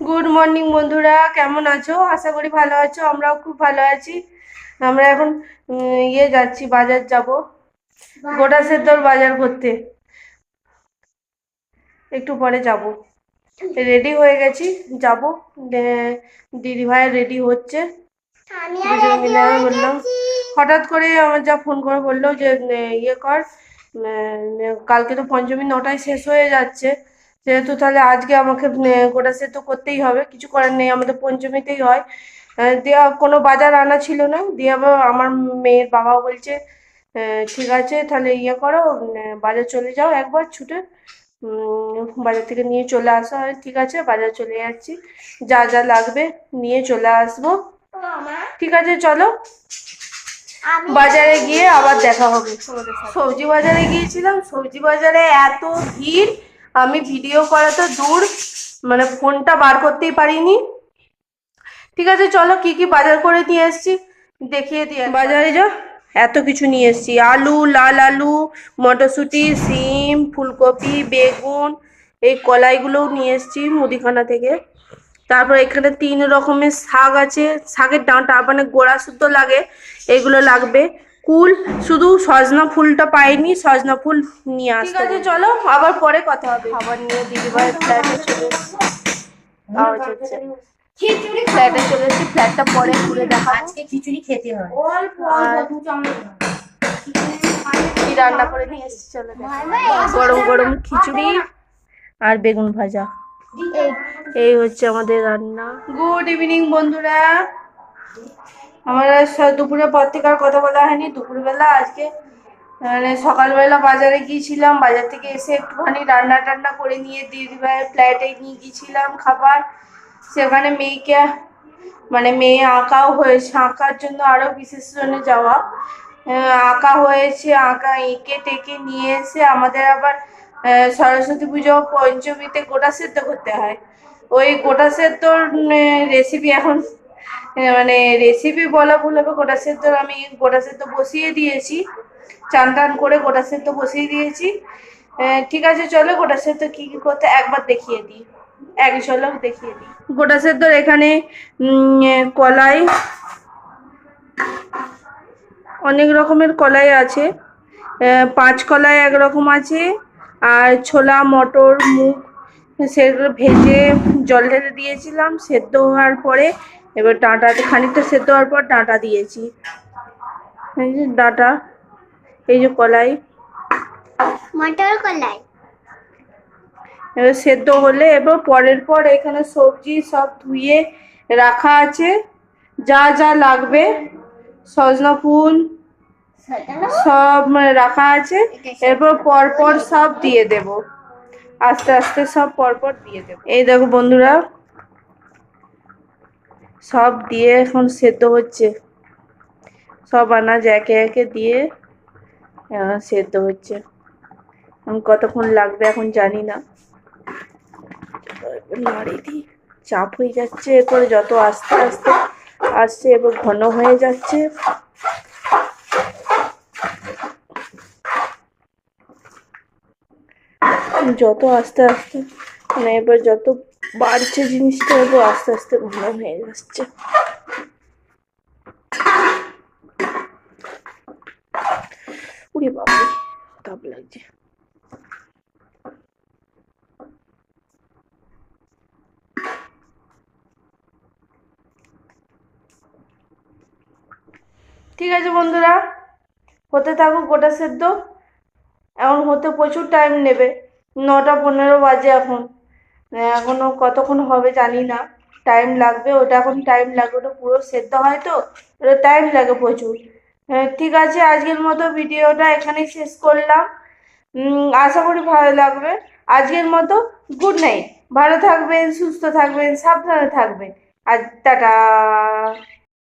Good morning বন্ধুরা, কেমন আছো? আশা করি ভালো আছো। আমরাও খুব ভালো আছি। আমরা এখন যাচ্ছি, বাজার যাব, গোটা সেদ্ধর বাজার করতে। একটু পরে যাব, রেডি হয়ে গেছি, যাব। দিদি ভাই রেডি হচ্ছে, দুজন মিলে। আমি বললাম, হঠাৎ করে আমার যা ফোন করে বললো যে কর, কালকে তো পঞ্চমী 9টায় শেষ হয়ে যাচ্ছে, যেহেতু তাহলে আজকে আমাকে গোটা সেদ্ধ করতেই হবে, কিছু করার নেই, আমাদের পঞ্চমীতেই হয়। দিয়ে কোনো বাজার আনা ছিল না, দিয়ে আবার আমার মেয়ের বাবা বলছে ঠিক আছে তাহলে করো, বাজার চলে যাও একবার ছুটে, বাজার থেকে নিয়ে চলে আসা হয়। ঠিক আছে, বাজার চলে যাচ্ছি, যা যা লাগবে নিয়ে চলে আসবো। ঠিক আছে, চলো বাজারে গিয়ে আবার দেখা হবে। সবজি বাজারে গিয়েছিলাম, সবজি বাজারে এত ভিড়, আমি ভিডিও করা তো দূর, মানে ফোনটা বার করতেই পারিনি। ঠিক আছে, চলো কি কি বাজার করে নিয়ে এসেছি দেখিয়ে দিয়ে। বাজারে যা এত কিছু নিয়ে এসেছি, আলু, লাল আলু, মটরশুঁটি, সিম, ফুলকপি, বেগুন, এই কলাইগুলোও নিয়ে এসেছি মুদিখানা থেকে। তারপর এখানে 3 রকমের শাক আছে, শাকের ডাঁটা মানে গোড়া শুদ্ধ লাগে, এগুলো লাগবে। কুল, শুধু সজনা ফুলটা পাইনি, সজনা ফুল নিয়ে আসতে। ঠিক আছে, চলো আবার পরে কথা হবে। খাবার নিয়ে দিদিভাই ফ্ল্যাটে চলে এসেছি, আওয়াজ হচ্ছে। ফ্ল্যাটে চলে এসেছি, ফ্ল্যাটটা পরে ঘুরে দেখা। আজকে খিচুড়ি খেতে হয়। কি রান্না করে নিয়ে এসেছি চলো, গরম গরম খিচুড়ি আর বেগুন ভাজা, এই হচ্ছে আমাদের রান্না। গুড ইভিনিং বন্ধুরা, আমরা দুপুরের পর থেকে আর কথা বলা হয়নি। দুপুরবেলা আজকে মানে সকালবেলা বাজারে গিয়েছিলাম, বাজার থেকে এসে একটুখানি রান্না টান্না করে নিয়ে দিদিভাইয়ের ফ্ল্যাটে নিয়ে গিয়েছিলাম খাবার। সেখানে মেয়েকে মানে মেয়ে আঁকাও হয়েছে, আঁকার জন্য আরো বিশেষ জন্য যাওয়া, আঁকা হয়েছে, আঁকা এঁকে টেকে নিয়ে এসে আমাদের আবার সরস্বতী পুজো পঞ্চমীতে গোটা সেদ্ধ করতে হয়। ওই গোটা সেদ্ধর রেসিপি এখন মানে রেসিপি বলা ভুল হবে, গোটা সেদ্ধ আমি গোটা সেদ্ধ বসিয়ে দিয়েছি, চান টান করে গোটা সেদ্ধ বসিয়ে দিয়েছি। ঠিক আছে, চলো গোটা সেদ্ধ কি কি করতে একবার দেখিয়ে দিই, এক ঝলক দেখিয়ে দিই। গোটা সেদ্ধর এখানে কলাই, অনেক রকমের কলাই আছে, 5 কলাই একরকম আছে, আর ছোলা, মটর, মুগ সেগুলো ভেজে জল ঢেলে দিয়েছিলাম, সেদ্ধ হওয়ার পরে এবার ডাঁটা খানিকটা সেদ্ধ হওয়ার পর ডাঁটা দিয়েছি, এই যে ডাঁটা, এই যে কলাই, মটর কলাই। এবার সেদ্ধ হলে এবার পরের পর এখানে সবজি সব ধুয়ে রাখা আছে, যা যা লাগবে সজনা ফুল সব রাখা আছে, এরপর পরপর সব দিয়ে দেব, আস্তে আস্তে সব পরপর দিয়ে দেব। এই দেখো বন্ধুরা, সব দিয়ে এখন সেদ্ধ হচ্ছে, সব আনাজ একে একে দিয়ে সেদ্ধ হচ্ছে। কতক্ষণ লাগবে এখন জানি না, নাড়ি দিই, চাপ হয়ে যাচ্ছে, এরপরে যত আস্তে আস্তে আসছে এবার ঘন হয়ে যাচ্ছে। যত আস্তে আস্তে মানে এবার যত বাড়ছে জিনিসটা, এবার আস্তে আস্তে ঘন হয়ে যাচ্ছে। উড়ে বাবা, তাপ লাগছে। ঠিক আছে বন্ধুরা, হতে থাকুক গোটা সেদ্ধ, এখন হতে প্রচুর টাইম নেবে, 9টা 15 বাজে এখন, এখনো কতক্ষণ হবে জানি না, টাইম লাগবে, ওটা এখন টাইম লাগবে, ওটা পুরো সেদ্ধ হয় তো, ওটা টাইম লাগে প্রচুর। ঠিক আছে, আজকের মতো ভিডিওটা এখানেই শেষ করলাম, আশা করি ভালো লাগবে। আজকের মতো গুড নাইট, ভালো থাকবেন, সুস্থ থাকবেন, সাবধানে থাকবেন, আর টাটা।